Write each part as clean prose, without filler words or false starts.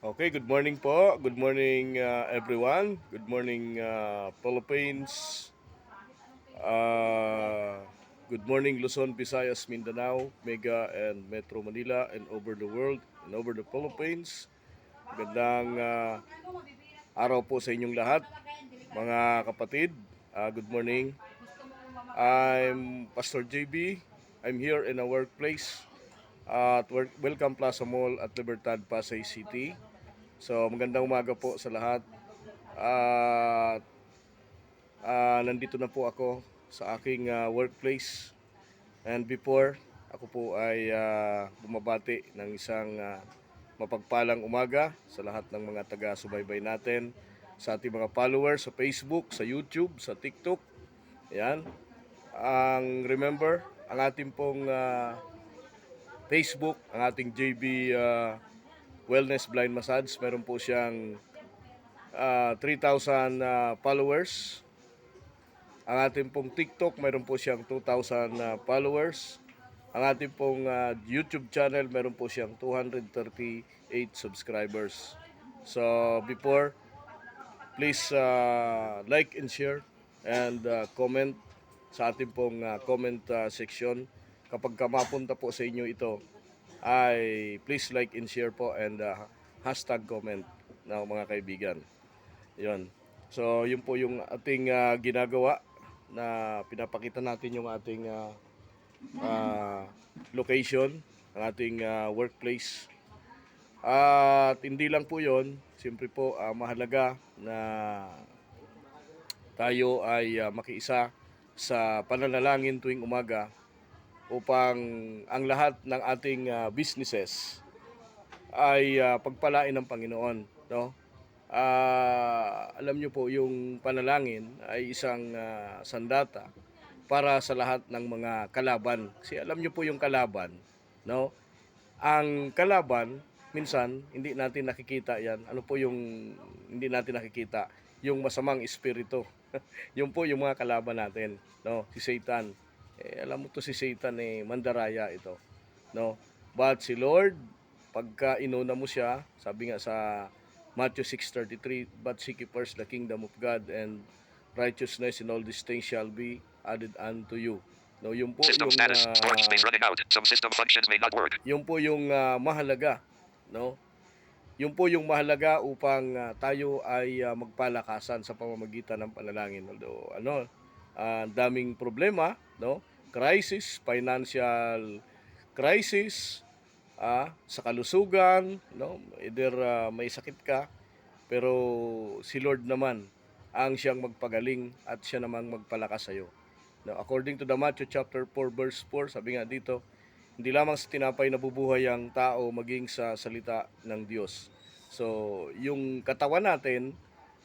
Okay, good morning po. Good morning everyone. Good morning Philippines. Uh, Good morning Luzon, Visayas, Mindanao, Mega and Metro Manila and over the world and over the Philippines. Magandang araw po sa inyong lahat, mga kapatid. Good morning. I'm Pastor JB. I'm here in a workplace at Welcome Plaza Mall at Libertad, Pasay City. So magandang umaga po sa lahat. At nandito na po ako sa aking workplace. And before, ako po ay bumabati ng isang mapagpalang umaga sa lahat ng mga taga-subaybay natin, sa ating mga followers sa Facebook, sa YouTube, sa TikTok. Yan. Remember, ang ating pong Facebook, ang ating JB Wellness Blind Massage, meron po siyang 3,000 followers. Ang ating pong TikTok, meron po siyang 2,000 followers. Ang ating pong YouTube channel, meron po siyang 238 subscribers. So, before, please like and share and comment sa ating pong comment section. Kapag mapunta po sa inyo ito, ay please like and share po and hashtag comment na mga kaibigan. Yun. So, yun po yung ating ginagawa na pinapakita natin yung ating uh, location, ang ating workplace. At hindi lang po yun, siyempre po mahalaga na tayo ay makiisa sa pananalangin tuwing umaga upang ang lahat ng ating businesses ay pagpalain ng Panginoon, no? Alam niyo po yung panalangin ay isang sandata para sa lahat ng mga kalaban. Kasi alam niyo po yung kalaban, no? Ang kalaban minsan hindi natin nakikita 'yan. Ano po yung hindi natin nakikita? Yung masamang espiritu. Yung po yung mga kalaban natin, no? Si Satan. Alam mo to si Satan mandaraya ito, no? But si Lord, pagka inuna mo siya, sabi nga sa Matthew 6:33, but seek ye first the kingdom of God and righteousness, and all these things shall be added unto you. No, yun po System yung status. Storage space running out. Some system functions may not work. yun po yung mahalaga, no? Yun po yung mahalaga upang tayo ay magpalakasan sa pamamagitan ng panalangin. Although daming problema, no? Crisis, financial crisis, sa kalusugan, no? Either may sakit ka, pero si Lord naman ang siyang magpagaling at siya namang magpalakas sa iyo. No, according to the Matthew chapter 4 verse 4, sabi nga dito, hindi lamang sa tinapay nabubuhay ang tao maging sa salita ng Diyos. So, yung katawan natin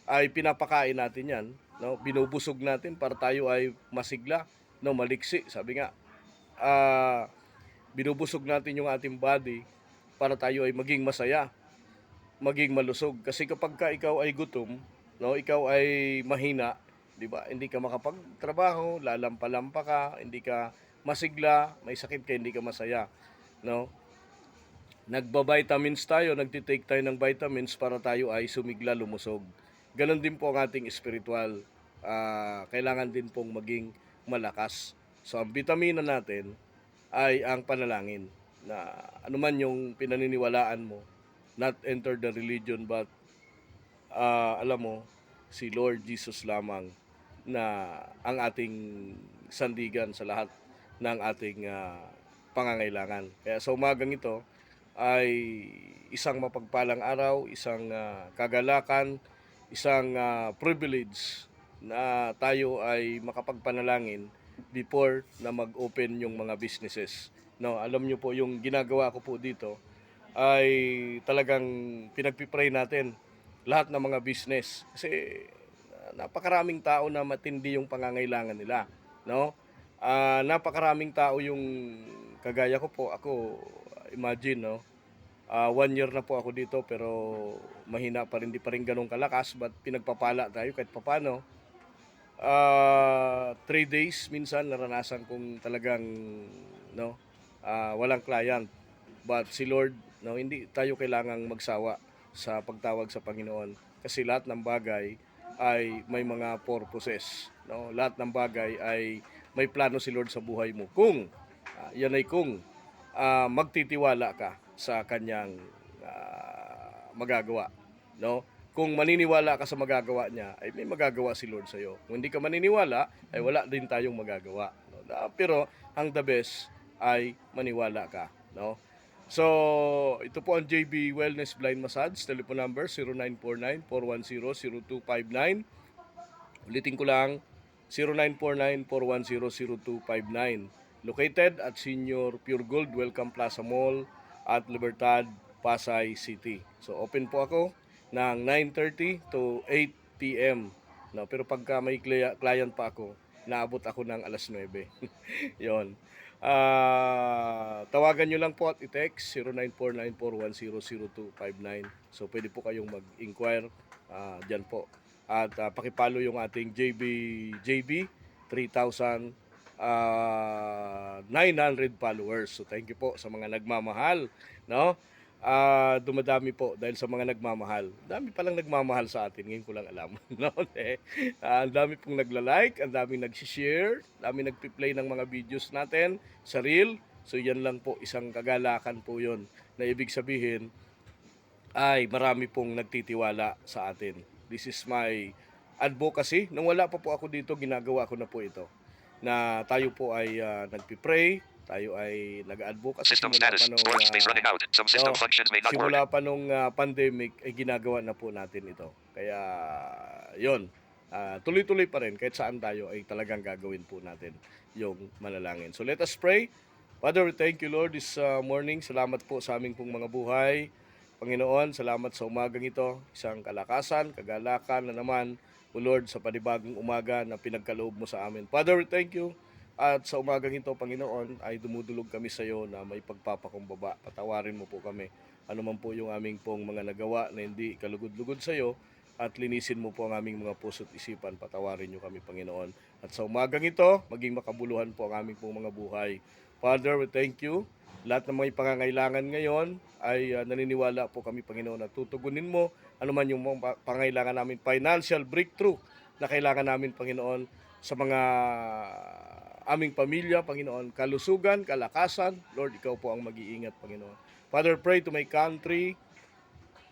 ay pinapakain natin 'yan, no? Binubusog natin para tayo ay masigla, no, maliksi. Sabi nga, binubusog natin yung ating body para tayo ay maging masaya, maging malusog. Kasi kapag ka ikaw ay gutom, no, ikaw ay mahina, 'di ba? Hindi ka makapagtrabaho, lalampa-lampa ka, hindi ka masigla, may sakit ka, hindi ka masaya, no? Nagba-vitamins tayo, nagti-take tayo ng vitamins para tayo ay sumigla, lumusog. Ganon din po ang ating spiritual. Kailangan din pong maging malakas. So ang vitamina natin ay ang panalangin na anuman yung pinaniniwalaan mo, not enter the religion but alam mo, si Lord Jesus lamang na ang ating sandigan sa lahat ng ating pangangailangan. Kaya sa umagang ito ay isang mapagpalang araw, isang kagalakan, isang privilege na tayo ay makapagpanalangin before na mag-open yung mga businesses. No, alam niyo po yung ginagawa ko po dito ay talagang pinagpipray natin lahat ng mga business kasi napakaraming tao na matindi yung pangangailangan nila, no? Napakaraming tao yung kagaya ko po, ako imagine, no? 1 year na po ako dito pero mahina pa rin, di pa rin ganun kalakas, but pinagpapala tayo kahit papano. 3 days minsan naranasan kong talagang, no, walang client. But si Lord, no, hindi tayo kailangang magsawa. sa pagtawag sa Panginoon. Kasi lahat ng bagay ay may mga purposes. No? Lahat ng bagay ay may plano si Lord sa buhay mo. Kung, yan ay kung magtitiwala ka sa kanyang magagawa. No? Kung maniniwala ka sa magagawa niya, ay may magagawa si Lord sa iyo. Kung hindi ka maniniwala, ay wala din tayong magagawa. No? Pero ang the best ay maniwala ka. No? So, ito po ang JB Wellness Blind Massage. Telephone number 0949-410-0259. Ulitin ko lang, 0949-410-0259. Located at Senior Pure Gold Welcome Plaza Mall at Libertad, Pasay City. So, open po ako ng 9:30 to 8 p.m. No, pero pagka may client pa ako, naabot ako ng alas 9. Yon. Tawagan nyo lang po at i-text 0949-410-0259. So, pwede po kayong mag-inquire dyan po. At pakipalo yung ating JB 3,900 followers. So, thank you po sa mga nagmamahal. No? Dumadami po dahil sa mga nagmamahal. Dami palang nagmamahal sa atin, ngayon ko lang alam. No? Ang dami pong nagla-like, ang dami nag-share, ang dami nagpi-play ng mga videos natin sa reel. So yan lang po, isang kagalakan po yon na ibig sabihin ay marami pong nagtitiwala sa atin. This is my advocacy. Nung wala pa po ako dito, ginagawa ko na po ito. Na tayo po ay nagpi-pray, tayo ay nag-advocate. System status. Storage space running out. Some system functions may not work. Simula pa nung pandemic, ay ginagawa na po natin ito. Kaya, yon, tuloy-tuloy pa rin. Kahit saan tayo, ay talagang gagawin po natin yung manalangin. So let us pray. Father, we thank you, Lord, this morning. Salamat po sa aming pong mga buhay. Panginoon, salamat sa umagang ito. Isang kalakasan, kagalakan na naman, O Lord, sa panibagong umaga na pinagkaloob mo sa amin. Father, we thank you. At sa umagang ito, Panginoon, ay dumudulog kami sa iyo na may pagpapakumbaba. Patawarin mo po kami. Ano man po yung aming pong mga nagawa na hindi kalugod-lugod sa iyo, at linisin mo po ang aming mga puso't isipan. Patawarin niyo kami, Panginoon. At sa umagang ito, maging makabuluhan po ang aming pong mga buhay. Father, we thank you. Lahat ng mga pangangailangan ngayon ay naniniwala po kami, Panginoon, na tutugunin mo ano man yung mga pangangailangan namin, financial breakthrough na kailangan namin, Panginoon, sa mga aming pamilya, Panginoon, kalusugan, kalakasan. Lord, ikaw po ang mag-iingat, Panginoon. Father, pray to my country,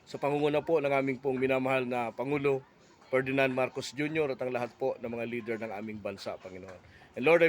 sa pangunguna po ng aming pong minamahal na Pangulo, Ferdinand Marcos Jr. at ang lahat po ng mga leader ng aming bansa, Panginoon. And Lord,